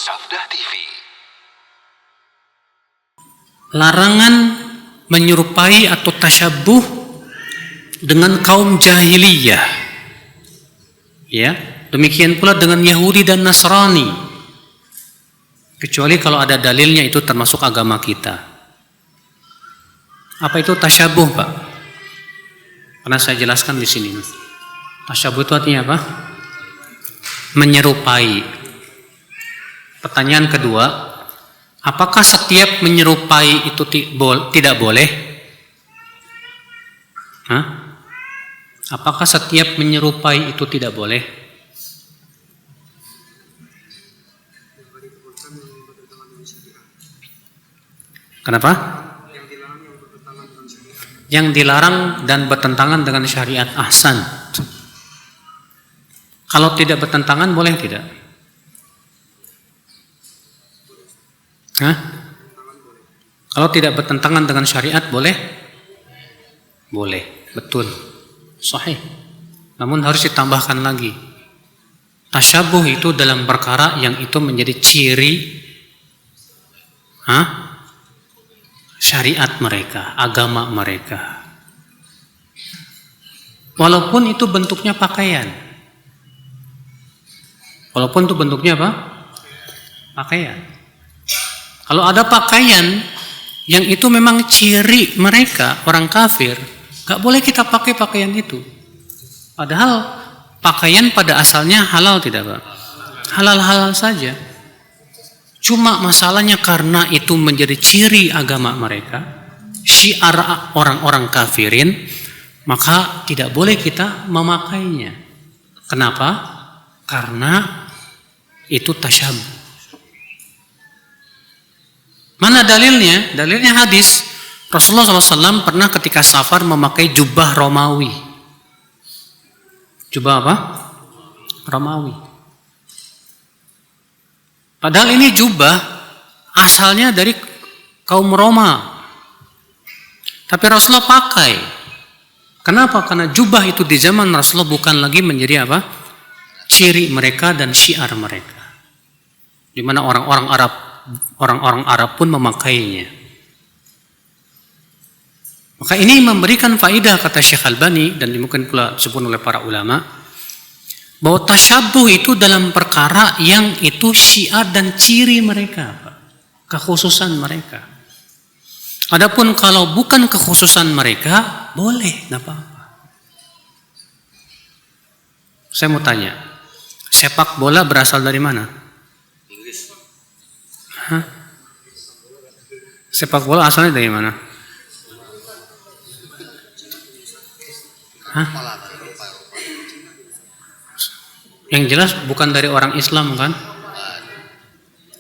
Safdah TV. Larangan menyerupai atau tasyabuh dengan kaum jahiliyah. Ya, demikian pula dengan Yahudi dan Nasrani. Kecuali kalau ada dalilnya itu termasuk agama kita. Apa itu tasyabuh, Pak? Pernah saya jelaskan di sini. Tasyabuh itu artinya apa? Menyerupai. Pertanyaan kedua, apakah setiap menyerupai itu tidak boleh? Hah? Apakah setiap menyerupai itu tidak boleh? Kenapa? Yang dilarang dan bertentangan dengan syariat ahsan. Kalau tidak bertentangan boleh tidak? Hah? Kalau tidak bertentangan dengan syariat boleh? Boleh, betul. Sahih. Namun harus ditambahkan lagi. Tasyabuh itu dalam perkara yang itu menjadi ciri syariat mereka, agama mereka. Walaupun itu bentuknya pakaian. Walaupun itu bentuknya apa? Pakaian. Kalau ada pakaian yang itu memang ciri mereka, orang kafir, gak boleh kita pakai pakaian itu. Padahal pakaian pada asalnya halal tidak, Pak? Halal-halal saja. Cuma masalahnya karena itu menjadi ciri agama mereka, syiar orang-orang kafirin, maka tidak boleh kita memakainya. Kenapa? Karena itu tasyabuh. Mana dalilnya? Dalilnya hadis. Rasulullah SAW pernah ketika safar memakai jubah Romawi. Jubah apa? Romawi. Padahal ini jubah asalnya dari kaum Roma. Tapi Rasulullah pakai. Kenapa? Karena jubah itu di zaman Rasulullah bukan lagi menjadi apa? Ciri mereka dan syiar mereka. Di mana orang-orang Arab pun memakainya. Maka ini memberikan faedah, kata Syekh Albani, dan mungkin pula disebut oleh para ulama, bahwa tasyabuh itu dalam perkara yang itu syiar dan ciri mereka, kekhususan mereka. Adapun kalau bukan kekhususan mereka, boleh, tidak apa-apa. Saya mau tanya, sepak bola berasal dari mana? Inggris. Hah? Sepak bola asalnya dari mana? Hah? Yang jelas bukan dari orang Islam kan?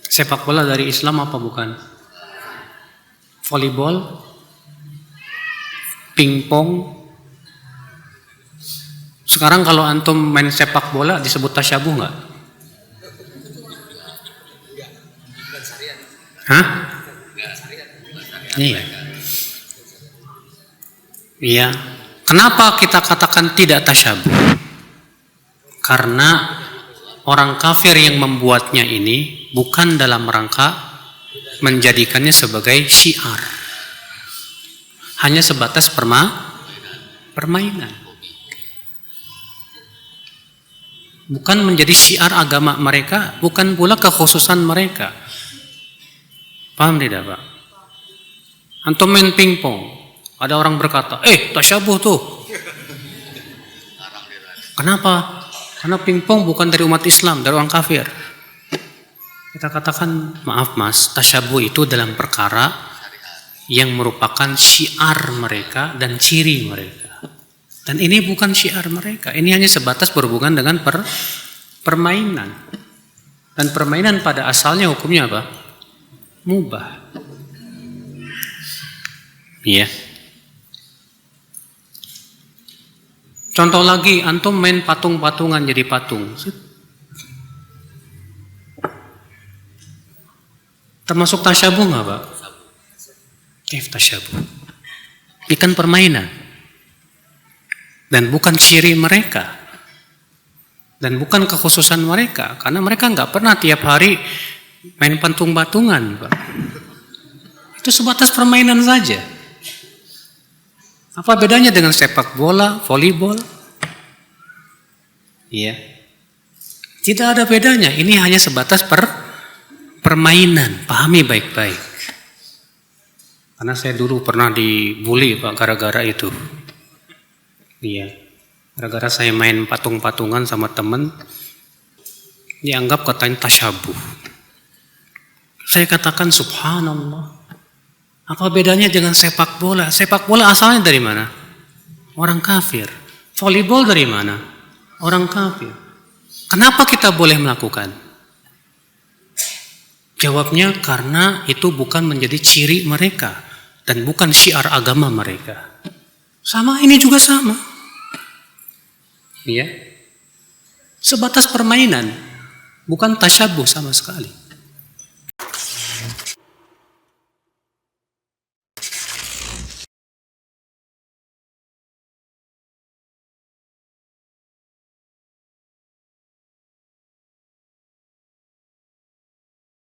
Sepak bola dari Islam apa bukan? Volleyball, pingpong. Sekarang kalau antum main sepak bola disebut tasyabuh nggak? Hah? Iya. Iya. Kenapa kita katakan tidak tasyabuh? Karena orang kafir yang membuatnya ini bukan dalam rangka menjadikannya sebagai syiar. Hanya sebatas permainan. Bukan menjadi syiar agama mereka, bukan pula kekhususan mereka. Paham tidak, Pak? Antum main pingpong, ada orang berkata, tasyabuh tuh. Kenapa? Karena pingpong bukan dari umat Islam, dari orang kafir. Kita katakan, maaf mas, tasyabuh itu dalam perkara yang merupakan syiar mereka dan ciri mereka. Dan ini bukan syiar mereka, ini hanya sebatas berhubungan dengan permainan. Dan permainan pada asalnya hukumnya apa? Mubah. Iya. Contoh lagi, antum main patung-patungan jadi patung. Termasuk tasyabuh nggak, Pak? Tasyabuh. Ini kan permainan. Dan bukan ciri mereka. Dan bukan kekhususan mereka. Karena mereka nggak pernah tiap hari main patung-patungan, Pak. Itu sebatas permainan saja. Apa bedanya dengan sepak bola, volleyball? Iya. Tidak ada bedanya. Ini hanya sebatas permainan. Pahami baik-baik. Karena saya dulu pernah dibully, Pak, gara-gara itu. Iya. Gara-gara saya main patung-patungan sama teman, dianggap katanya tasyabuh. Saya katakan subhanallah. Apa bedanya dengan sepak bola? Sepak bola asalnya dari mana? Orang kafir. Volleyball dari mana? Orang kafir. Kenapa kita boleh melakukan? Jawabnya karena itu bukan menjadi ciri mereka dan bukan syiar agama mereka. Sama, ini juga sama. Iya. Sebatas permainan, bukan tasyabuh sama sekali.